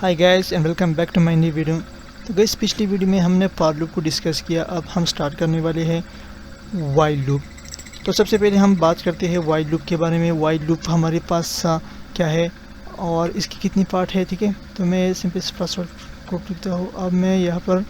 Hi guys and welcome back to my new video. तो guys पिछली video में हमने फॉर लूप को डिस्कस किया। अब हम स्टार्ट करने वाले हैं वाइल लूप। तो सबसे पहले हम बात करते हैं वाइल लूप के बारे में। वाइल लूप हमारे पास क्या है और इसकी कितनी पार्ट है, ठीक है। तो मैं सिंपल फर्स्ट को लिखता हूँ। अब मैं यहाँ पर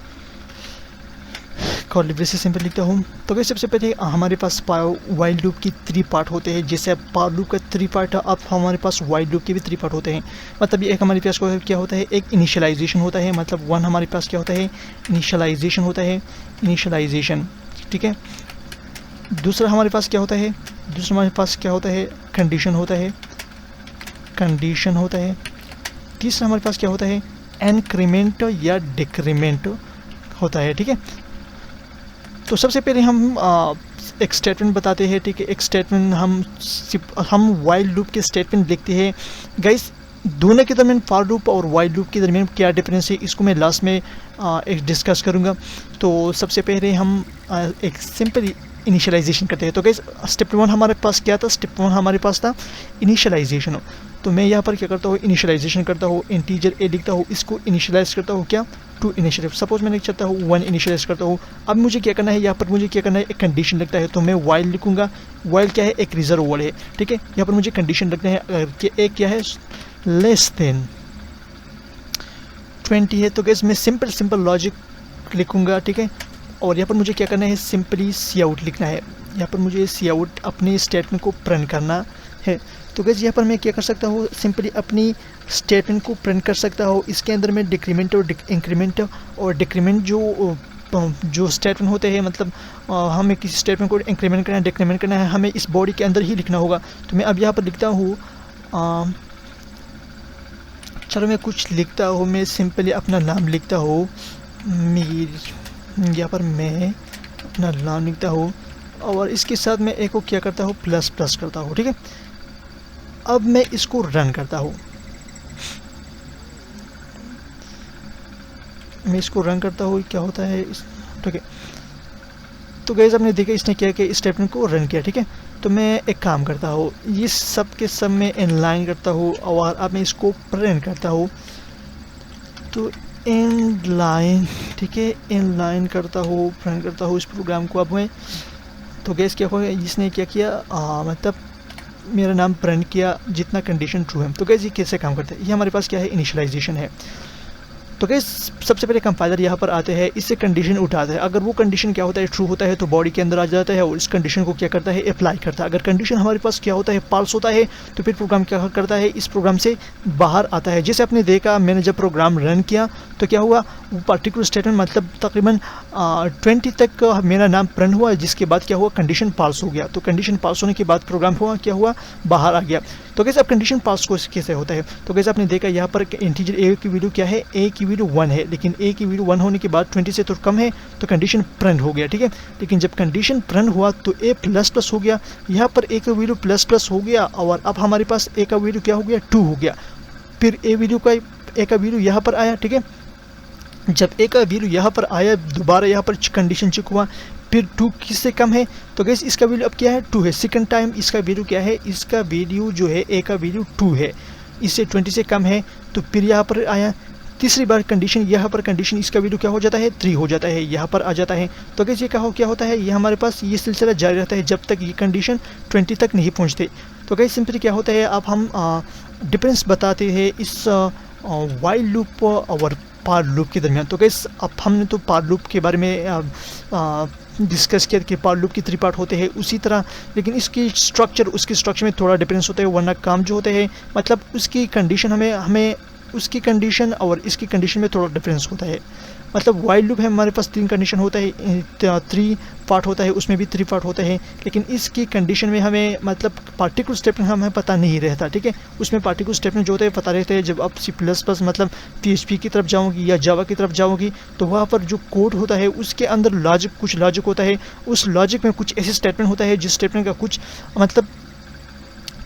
कॉलिब्रे से सिंपल लिखता हूँ। तो गाइस सबसे पहले हमारे पास वाइल लूप की 3 पार्ट होते हैं। जैसे फॉर लूप का 3 पार्ट है, अब हमारे पास वाइल लूप के भी 3 पार्ट होते हैं। मतलब एक हमारे पास क्या होता है, एक इनिशियलाइजेशन होता है। मतलब 1 हमारे पास क्या होता है, इनिशियलाइजेशन होता है, इनिशियलाइजेशन, ठीक है। दूसरा हमारे पास क्या होता है, दूसरा हमारे पास क्या होता है, कंडीशन होता है, कंडीशन होता है। तीसरा हमारे पास क्या होता है, इंक्रीमेंट या डिक्रीमेंट होता है, ठीक है। तो सबसे पहले हम एक स्टेटमेंट बताते हैं, ठीक है। एक स्टेटमेंट हम वाइल लूप के स्टेटमेंट लिखते हैं। गाइस दोनों के दरमियान फॉर लूप और वाइल लूप के दरमियान क्या डिफरेंस है, इसको मैं लास्ट में एक डिस्कस करूँगा। तो सबसे पहले हम एक सिंपल इनिशियलाइजेशन करते हैं। तो गाइस स्टेप 1 हमारे पास क्या था, स्टेप 1 हमारे पास था इनिशियलाइजेशन। तो मैं यहाँ पर क्या करता हूँ, इनिशियलाइजेशन करता हूँ, इंटीजर ए लिखता हूँ, इसको इनिशियलाइज करता हूँ क्या, टू इनिशियलाइज। सपोज मैंने चाहता हूँ 1 इनिशियलाइज करता हूँ। अब मुझे क्या करना है, यहाँ पर मुझे क्या करना है, एक कंडीशन लगता है। तो मैं वाइल लिखूंगा। वाइल क्या है, एक रिजर्व वर्ड है, ठीक है। यहाँ पर मुझे कंडीशन रखना है अगर एक क्या है लेस देन 20 है। तो गैस मैं सिंपल लॉजिक लिखूंगा, ठीक है। और यहाँ पर मुझे क्या करना है, सिंपली सी आउट लिखना है। यहाँ पर मुझे सी आउट अपने स्टेटमेंट को प्रिंट करना है। तो गैस यहाँ पर मैं क्या कर सकता हूँ, सिंपली अपनी स्टेटमेंट को प्रिंट कर सकता हूँ। इसके अंदर में डिक्रीमेंट और इंक्रीमेंट और डिक्रीमेंट जो स्टेटमेंट होते हैं, मतलब हमें किसी स्टेटमेंट को इंक्रीमेंट करना है, डिक्रीमेंट करना है, हमें इस बॉडी के अंदर ही लिखना होगा। तो मैं अब यहाँ पर लिखता हूँ, चलो मैं कुछ लिखता हूँ। मैं सिंपली अपना नाम लिखता हूँ, यहाँ पर मैं अपना नाम लिखता हूँ और इसके साथ मैं एक को क्या करता हूँ, प्लस प्लस करता हूँ, ठीक है। अब मैं इसको रन करता हूँ, मैं इसको रन करता हूँ, क्या होता है ठीक है। तो गाइस आपने देखा इसने क्या किया, स्टेटमेंट को रन किया, ठीक है। तो मैं एक काम करता हूँ, ये सब के सब मैं इनलाइन करता हूँ और अब मैं इसको प्रिंट करता हूँ। तो इनलाइन, ठीक है, इनलाइन करता हूँ, प्रिंट करता हूँ इस प्रोग्राम को। अब मैं तो गाइस क्या होगा, इसने क्या किया, मतलब मेरा नाम प्रिंट किया जितना कंडीशन ट्रू है। तो गाइस ये कैसे काम करता है, ये हमारे पास क्या है, इनिशियलाइजेशन है। तो गाइस सबसे पहले कंपाइलर यहाँ पर आते हैं, इससे कंडीशन उठाता है। अगर वो कंडीशन क्या होता है, ट्रू होता है, तो बॉडी के अंदर आ जाता है और इस कंडीशन को क्या करता है, अप्लाई करता है। अगर कंडीशन हमारे पास क्या होता है, फॉल्स होता है, तो फिर प्रोग्राम क्या करता है, इस प्रोग्राम से बाहर आता है। जैसे आपने देखा, मैंने जब प्रोग्राम रन किया तो क्या हुआ, वो पर्टिकुलर स्टेटमेंट मतलब तकरीबन 20 तक मेरा नाम प्रिंट हुआ, जिसके बाद क्या हुआ, कंडीशन पास हो गया। तो कंडीशन पास होने के बाद प्रोग्राम हुआ क्या हुआ, बाहर आ गया। तो कैसे अब कंडीशन पास को कैसे होता है, तो कैसे आपने देखा यहाँ पर इंटीजर ए की वैल्यू क्या है, ए की वैल्यू 1 है, लेकिन ए की वैल्यू 1 होने के बाद 20 से तो कम है, तो कंडीशन प्रिंट हो गया, ठीक है। लेकिन जब कंडीशन प्रिंट हुआ तो ए प्लस प्लस हो गया, यहाँ पर ए का वैल्यू प्लस प्लस हो गया और अब हमारे पास ए का वैल्यू क्या हो गया, 2 हो गया। फिर ए का वैल्यू यहाँ पर आया, ठीक है। जब ए का वैल्यू यहाँ पर आया, दोबारा यहाँ पर कंडीशन चेक हुआ, फिर 2 किससे कम है, तो गैस इसका वैल्यू अब क्या है, 2 है। सेकंड टाइम इसका वैल्यू क्या है, इसका वैल्यू जो है ए का वैल्यू 2 है, इससे 20 से कम है। तो फिर यहाँ पर आया तीसरी बार कंडीशन, यहाँ पर कंडीशन इसका वैल्यू क्या हो जाता है, 3 हो जाता है, यहाँ पर आ जाता है। तो गैस ये क्या होता है, ये हमारे पास ये सिलसिला जारी रहता है जब तक ये कंडीशन 20 तक नहीं पहुँचते। तो गैस सिंपली क्या होता है, अब हम डिफरेंस बताते हैं इस वाइल लूप और फॉर लूप के दरमियान। तो गैस अब हमने तो फॉर लूप के बारे में डिस्कस किया कि फॉर लूप की 3 पार्ट होते हैं, उसी तरह लेकिन इसकी उसके स्ट्रक्चर में थोड़ा डिफरेंस होता है, वरना काम जो होते हैं मतलब उसकी कंडीशन हमें उसकी कंडीशन और इसकी कंडीशन में थोड़ा डिफरेंस होता है। मतलब वाइल लूप है हमारे पास 3 कंडीशन होता है, 3 पार्ट होता है, उसमें भी 3 पार्ट होता है, लेकिन इसकी कंडीशन में हमें मतलब पार्टिकुलर स्टेटमेंट हमें पता नहीं रहता, ठीक है। उसमें पार्टिकुलर स्टेटमेंट जो होते हैं पता रहते हैं। जब आप C++ मतलब PHP की तरफ जाओगी या जावा की तरफ जाओगी, तो वहाँ पर जो कोड होता है उसके अंदर कुछ लॉजिक होता है, उस लॉजिक में कुछ ऐसे स्टेटमेंट होता है जिस स्टेटमेंट का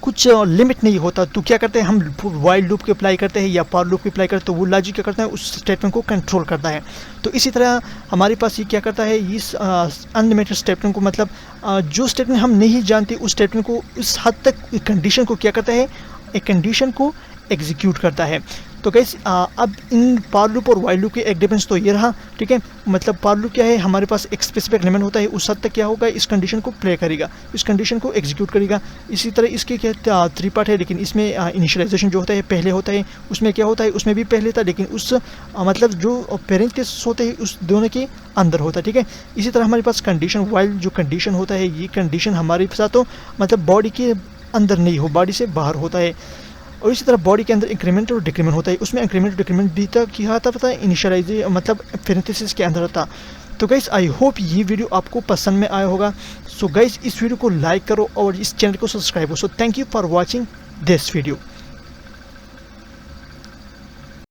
कुछ लिमिट नहीं होता। तो क्या करते हैं, हम वाइल लूप के अप्लाई करते हैं या फॉर लूप के अप्लाई करते हैं, तो वो लॉजिक क्या करता है, उस स्टेटमेंट को कंट्रोल करता है। तो इसी तरह हमारे पास ये क्या करता है, इस अनलिमिटेड स्टेटमेंट को मतलब जो स्टेटमेंट हम नहीं जानते उस स्टेटमेंट को उस हद तक कंडीशन को क्या करता है, एक कंडीशन को एग्जीक्यूट करता है। तो गाइस अब इन पार लूप और वाइल लूप के एक डिफरेंस तो ये रहा, ठीक है। मतलब पार लूप क्या है, हमारे पास एक स्पेसिफिक एलिमेंट होता है, उस हद तक क्या होगा, इस कंडीशन को प्ले करेगा, इस कंडीशन को एग्जीक्यूट करेगा। इसी तरह इसके क्या 3 पार्ट है, लेकिन इसमें इनिशियलाइजेशन जो होता है पहले होता है, उसमें क्या होता है, उसमें भी पहले था, लेकिन उस मतलब जो पेरेंथेसिस होते हैं उस दोनों के अंदर होता है, ठीक है। इसी तरह हमारे पास कंडीशन वाइल जो कंडीशन होता है, ये कंडीशन हमारे साथ तो मतलब बॉडी के अंदर नहीं हो, बॉडी से बाहर होता है। और इसी तरह बॉडी के अंदर इंक्रीमेंट और डिक्रीमेंट होता है, उसमें इंक्रीमेंट और डिक्रीमेंट भी तक किया था, पता है, इनिशियलाइज मतलब पेरेंथेसिस के अंदर था। तो गाइस आई होप ये वीडियो आपको पसंद में आया होगा। सो गाइस इस वीडियो को लाइक करो और इस चैनल को सब्सक्राइब करो। So thank you for watching this video.